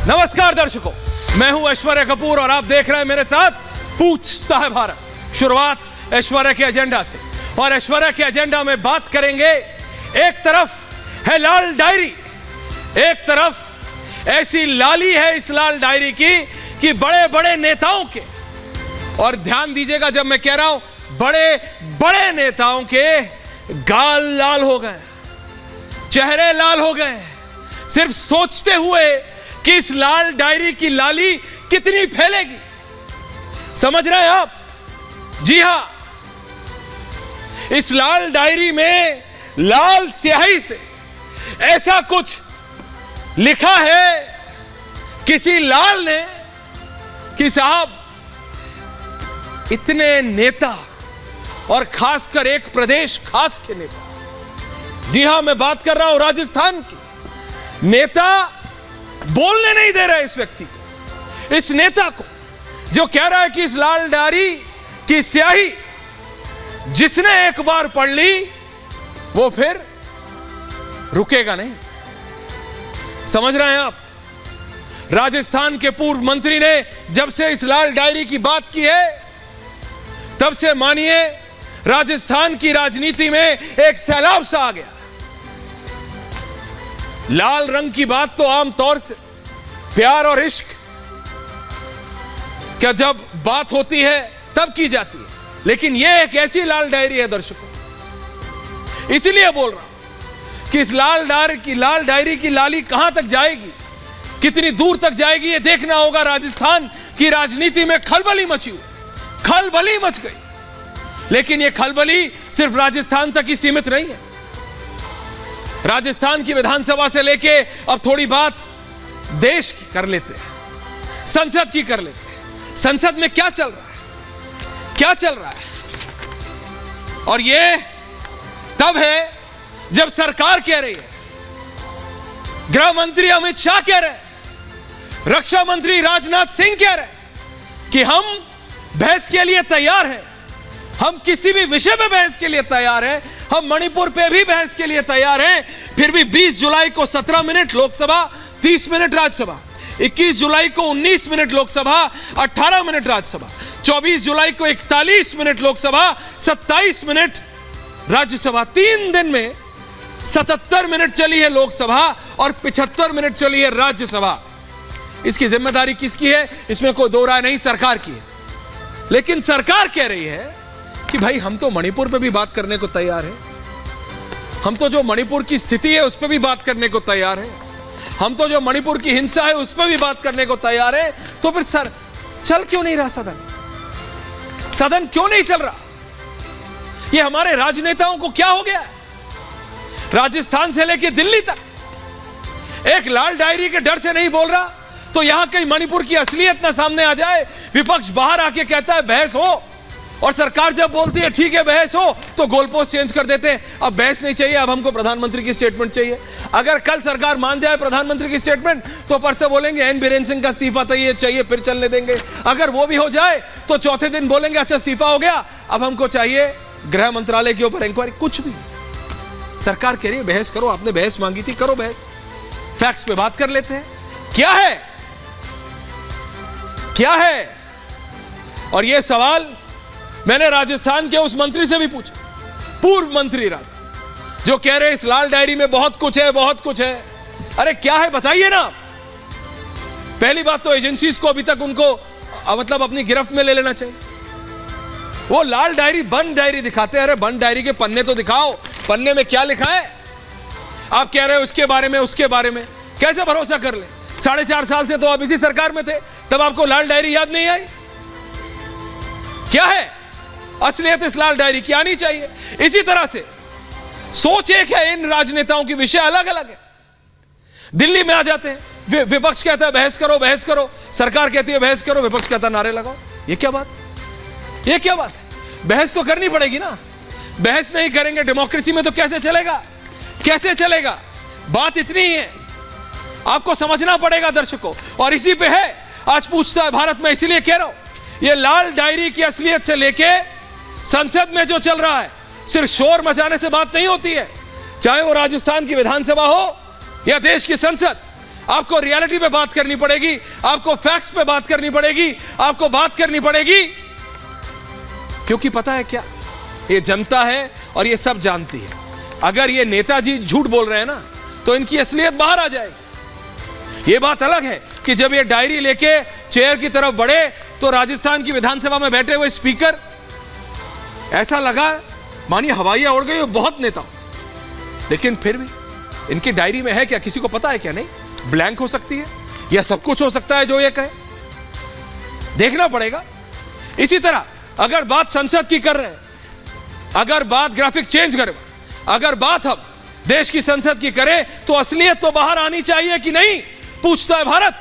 नमस्कार दर्शकों, मैं हूं ऐश्वर्या कपूर और आप देख रहे हैं मेरे साथ पूछता है भारत। शुरुआत ऐश्वर्या के एजेंडा से, और ऐश्वर्या के एजेंडा में बात करेंगे। एक तरफ है लाल डायरी, एक तरफ ऐसी लाली है इस लाल डायरी की कि बड़े बड़े नेताओं के, और ध्यान दीजिएगा जब मैं कह रहा हूं बड़े बड़े नेताओं के गाल लाल हो गए, चेहरे लाल हो गए, सिर्फ सोचते हुए कि इस लाल डायरी की लाली कितनी फैलेगी। समझ रहे हैं आप? जी हां, इस लाल डायरी में लाल स्याही से ऐसा कुछ लिखा है किसी लाल ने कि साहब इतने नेता, और खासकर एक प्रदेश खास के नेता, जी हां मैं बात कर रहा हूं राजस्थान की, नेता बोलने नहीं दे रहे इस व्यक्ति को, इस नेता को जो कह रहा है कि इस लाल डायरी की स्याही जिसने एक बार पढ़ ली वो फिर रुकेगा नहीं। समझ रहे हैं आप? राजस्थान के पूर्व मंत्री ने जब से इस लाल डायरी की बात की है तब से मानिए राजस्थान की राजनीति में एक सैलाब सा आ गया। लाल रंग की बात तो आमतौर से प्यार और इश्क क्या जब बात होती है तब की जाती है, लेकिन यह एक ऐसी लाल डायरी है दर्शकों, इसलिए बोल रहा हूं कि इस लाल डायरी की लाली कहां तक जाएगी, कितनी दूर तक जाएगी, यह देखना होगा। राजस्थान की राजनीति में खलबली मची हुई, खलबली मच गई, लेकिन यह खलबली सिर्फ राजस्थान तक ही सीमित नहीं है। राजस्थान की विधानसभा से लेके अब थोड़ी बात देश की कर लेते हैं, संसद की कर लेते हैं। संसद में क्या चल रहा है, क्या चल रहा है? और यह तब है जब सरकार कह रही है, गृह मंत्री अमित शाह कह रहे हैं, रक्षा मंत्री राजनाथ सिंह कह रहे हैं कि हम बहस के लिए तैयार हैं, हम किसी भी विषय पे बहस के लिए तैयार हैं, हम मणिपुर पे भी बहस के लिए तैयार हैं। फिर भी 20 जुलाई को 17 मिनट लोकसभा, 30 मिनट राज्यसभा, 21 जुलाई को 19 मिनट लोकसभा, 18 मिनट राज्यसभा, 24 जुलाई को 41 मिनट लोकसभा, 27 मिनट राज्यसभा। 3 दिन में 77 मिनट चली है लोकसभा और 75 मिनट चली है राज्यसभा। इसकी जिम्मेदारी किसकी है? इसमें कोई दो राय नहीं, सरकार की है। लेकिन सरकार कह रही है कि भाई हम तो मणिपुर पे भी बात करने को तैयार है, हम तो जो मणिपुर की स्थिति है उस पे भी बात करने को तैयार है, हम तो जो मणिपुर की हिंसा है उस पे भी बात करने को तैयार है। तो फिर सर चल क्यों नहीं रहा सदन? सदन क्यों नहीं चल रहा? ये हमारे राजनेताओं को क्या हो गया? राजस्थान से लेकर दिल्ली तक एक लाल डायरी के डर से नहीं बोल रहा, तो यहां कहीं मणिपुर की असलियत ना सामने आ जाए। विपक्ष बाहर आके कहता है बहस हो, और सरकार जब बोलती है ठीक है बहस हो, तो गोलपोस्ट चेंज कर देते हैं। अब बहस नहीं चाहिए, अब हमको प्रधानमंत्री की स्टेटमेंट चाहिए। अगर कल सरकार मान जाए प्रधानमंत्री की स्टेटमेंट तो परसों बोलेंगे एन बीरेन सिंह का इस्तीफा चाहिए, फिर चलने देंगे। अगर वो भी हो जाए तो चौथे दिन बोलेंगे अच्छा इस्तीफा हो गया, अब हमको चाहिए गृह मंत्रालय के ऊपर इंक्वायरी। कुछ भी सरकार कह रही है बहस करो, आपने बहस मांगी थी, करो बहस, फैक्ट्स पे बात कर लेते हैं। क्या है, क्या है? और यह सवाल मैंने राजस्थान के उस मंत्री से भी पूछा, पूर्व मंत्री राज, जो कह रहे इस लाल डायरी में बहुत कुछ है, बहुत कुछ है। अरे क्या है बताइए ना। पहली बात तो एजेंसीज को अभी तक उनको मतलब अपनी गिरफ्त में ले लेना चाहिए। वो लाल डायरी बंद डायरी दिखाते हैं। अरे बंद डायरी के पन्ने तो दिखाओ, पन्ने में क्या लिखा है? आप कह रहे हो उसके बारे में, उसके बारे में, कैसे भरोसा कर ले? 4.5 साल से तो आप इसी सरकार में थे, तब आपको लाल डायरी याद नहीं आई? क्या है असलियत? इस लाल डायरी की आनी चाहिए। इसी तरह से सोच एक है, इन राजनेताओं की विषय अलग अलग है। दिल्ली में आ जाते हैं, विपक्ष कहता है बहस करो, बहस करो, सरकार कहती है बहस करो, विपक्ष कहता है नारे लगाओ। ये क्या बात? ये क्या बात? बहस तो करनी पड़ेगी ना। बहस नहीं करेंगे डेमोक्रेसी में तो कैसे चलेगा? कैसे चलेगा? बात इतनी ही है, आपको समझना पड़ेगा दर्शकों। और इसी पे है आज पूछता है भारत में, इसलिए कह रहा हूं ये लाल डायरी की असलियत से लेके संसद में जो चल रहा है, सिर्फ शोर मचाने से बात नहीं होती है। चाहे वो राजस्थान की विधानसभा हो या देश की संसद, आपको रियलिटी पे बात करनी पड़ेगी, आपको फैक्ट्स पे बात करनी पड़ेगी, आपको बात करनी पड़ेगी। क्योंकि पता है क्या, ये जनता है और ये सब जानती है। अगर ये नेताजी झूठ बोल रहे हैं ना, तो इनकी असलियत बाहर आ जाएगी। ये बात अलग है कि जब ये डायरी लेके चेयर की तरफ बढ़े तो राजस्थान की विधानसभा में बैठे हुए स्पीकर, ऐसा लगा मानिए हवाइयां उड़ गई, बहुत नेता। लेकिन फिर भी इनकी डायरी में है क्या, किसी को पता है क्या? नहीं, ब्लैंक हो सकती है या सब कुछ हो सकता है जो ये कहे, देखना पड़ेगा। इसी तरह अगर बात संसद की कर रहे हैं, अगर बात ग्राफिक चेंज करें, अगर बात हम देश की संसद की करें, तो असलियत तो बाहर आनी चाहिए कि नहीं, पूछता है भारत।